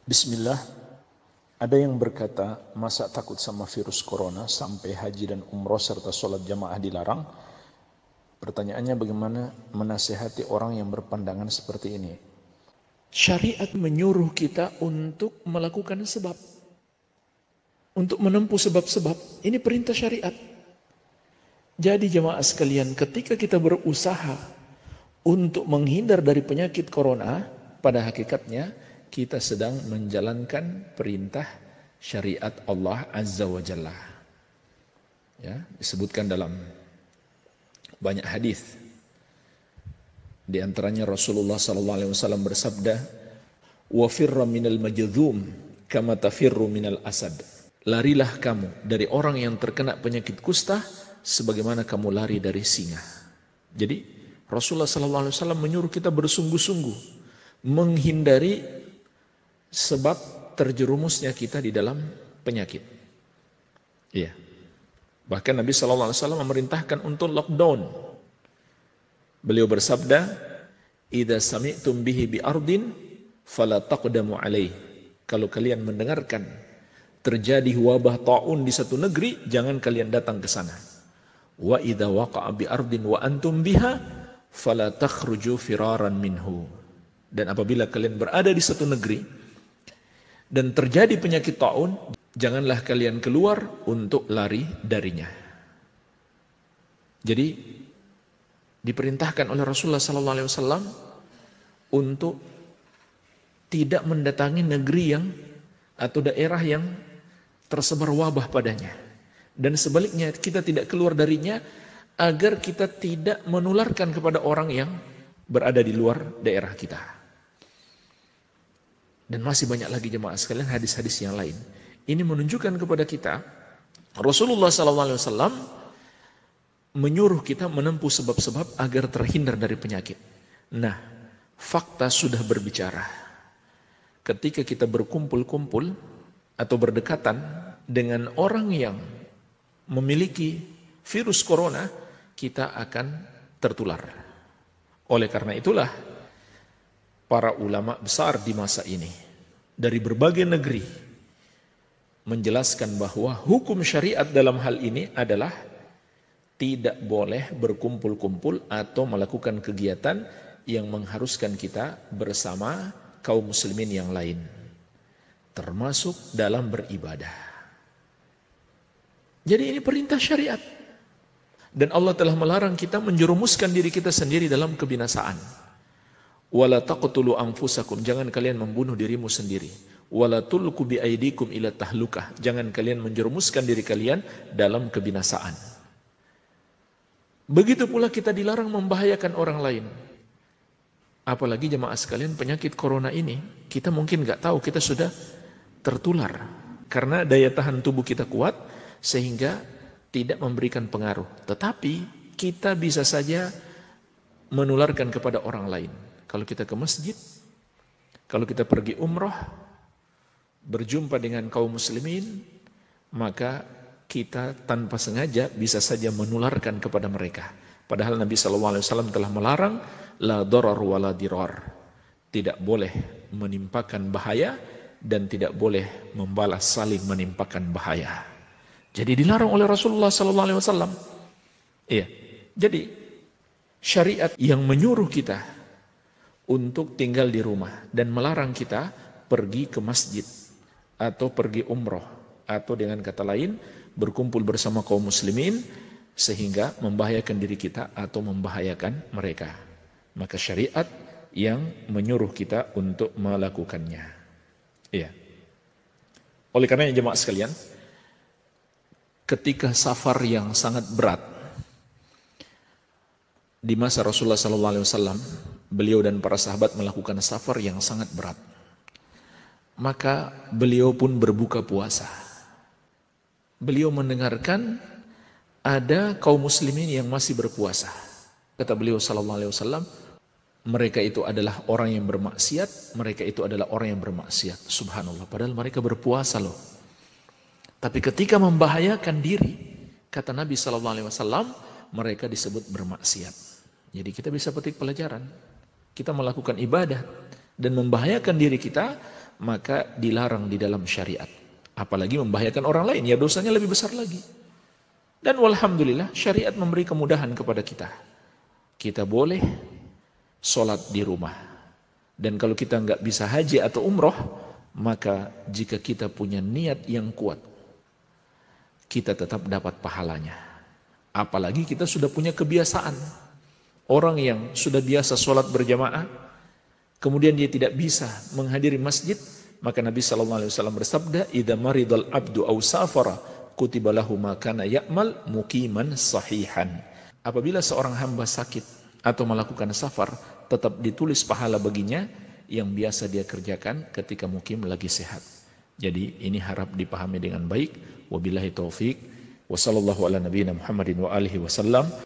Bismillah. Ada yang berkata, masa takut sama virus corona sampai haji dan umroh serta sholat jamaah dilarang? Pertanyaannya, bagaimana menasihati orang yang berpandangan seperti ini? Syariat menyuruh kita untuk melakukan sebab, untuk menempuh sebab-sebab. Ini perintah syariat. Jadi jemaah sekalian, ketika kita berusaha untuk menghindar dari penyakit corona, pada hakikatnya kita sedang menjalankan perintah syariat Allah Azza wa Jalla. Ya, disebutkan dalam banyak hadis. Di antaranya Rasulullah SAW bersabda, "Wa firra minal majdzum kama tafirru minal asad." Larilah kamu dari orang yang terkena penyakit kusta sebagaimana kamu lari dari singa. Jadi Rasulullah SAW menyuruh kita bersungguh-sungguh menghindari sebab terjerumusnya kita di dalam penyakit. Iya. Bahkan Nabi SAW memerintahkan untuk lockdown. Beliau bersabda, "Idza sami'tum bihi bi ardin fala taqdamu alaih." Kalau kalian mendengarkan terjadi wabah taun di satu negeri, jangan kalian datang ke sana. Wa idza waqa'a bi ardin wa antum biha fala takhruju firaran minhu. Dan apabila kalian berada di satu negeri dan terjadi penyakit taun, janganlah kalian keluar untuk lari darinya. Jadi diperintahkan oleh Rasulullah SAW untuk tidak mendatangi negeri yang atau daerah yang tersebar wabah padanya, dan sebaliknya kita tidak keluar darinya agar kita tidak menularkan kepada orang yang berada di luar daerah kita. Dan masih banyak lagi jemaah sekalian hadis-hadis yang lain. Ini menunjukkan kepada kita Rasulullah SAW menyuruh kita menempuh sebab-sebab agar terhindar dari penyakit. Nah, fakta sudah berbicara. Ketika kita berkumpul-kumpul atau berdekatan dengan orang yang memiliki virus corona, kita akan tertular. Oleh karena itulah para ulama besar di masa ini dari berbagai negeri menjelaskan bahwa hukum syariat dalam hal ini adalah tidak boleh berkumpul-kumpul atau melakukan kegiatan yang mengharuskan kita bersama kaum muslimin yang lain, termasuk dalam beribadah. Jadi ini perintah syariat, dan Allah telah melarang kita menjerumuskan diri kita sendiri dalam kebinasaan. Wala taqtulu anfusakum, jangan kalian membunuh dirimu sendiri. Wala tulqu biaidikum ila tahlukah, jangan kalian menjerumuskan diri kalian dalam kebinasaan. Begitu pula kita dilarang membahayakan orang lain. Apalagi jemaah sekalian, penyakit corona ini kita mungkin nggak tahu kita sudah tertular, karena daya tahan tubuh kita kuat sehingga tidak memberikan pengaruh. Tetapi kita bisa saja menularkan kepada orang lain. Kalau kita ke masjid, kalau kita pergi umroh, berjumpa dengan kaum muslimin, maka kita tanpa sengaja bisa saja menularkan kepada mereka. Padahal Nabi SAW telah melarang, la darar wa la dirar. Tidak boleh menimpakan bahaya dan tidak boleh membalas saling menimpakan bahaya. Jadi dilarang oleh Rasulullah SAW. Iya. Jadi syariat yang menyuruh kita untuk tinggal di rumah dan melarang kita pergi ke masjid atau pergi umroh, atau dengan kata lain berkumpul bersama kaum muslimin sehingga membahayakan diri kita atau membahayakan mereka. Maka syariat yang menyuruh kita untuk melakukannya. Iya. Oleh karenanya jemaah sekalian, ketika safar yang sangat berat di masa Rasulullah SAW, beliau dan para sahabat melakukan safar yang sangat berat. Maka beliau pun berbuka puasa. Beliau mendengarkan ada kaum muslimin yang masih berpuasa. Kata beliau SAW, mereka itu adalah orang yang bermaksiat, mereka itu adalah orang yang bermaksiat. Subhanallah, padahal mereka berpuasa loh. Tapi ketika membahayakan diri, kata Nabi SAW, mereka disebut bermaksiat. Jadi kita bisa petik pelajaran. Kita melakukan ibadah dan membahayakan diri kita, maka dilarang di dalam syariat. Apalagi membahayakan orang lain, ya dosanya lebih besar lagi. Dan walhamdulillah syariat memberi kemudahan kepada kita. Kita boleh sholat di rumah. Dan kalau kita nggak bisa haji atau umroh, maka jika kita punya niat yang kuat, kita tetap dapat pahalanya. Apalagi kita sudah punya kebiasaan. Orang yang sudah biasa sholat berjamaah, kemudian dia tidak bisa menghadiri masjid, maka Nabi SAW bersabda, "Idza maridal abdu aw safara, kutiba lahu ma kana ya'mal muqiman sahihan." Apabila seorang hamba sakit atau melakukan safar, tetap ditulis pahala baginya yang biasa dia kerjakan ketika mukim lagi sehat. Jadi ini harap dipahami dengan baik. Wabillahi taufik. Wassallallahu ala nabiyina Muhammadin wa alihi wasallam.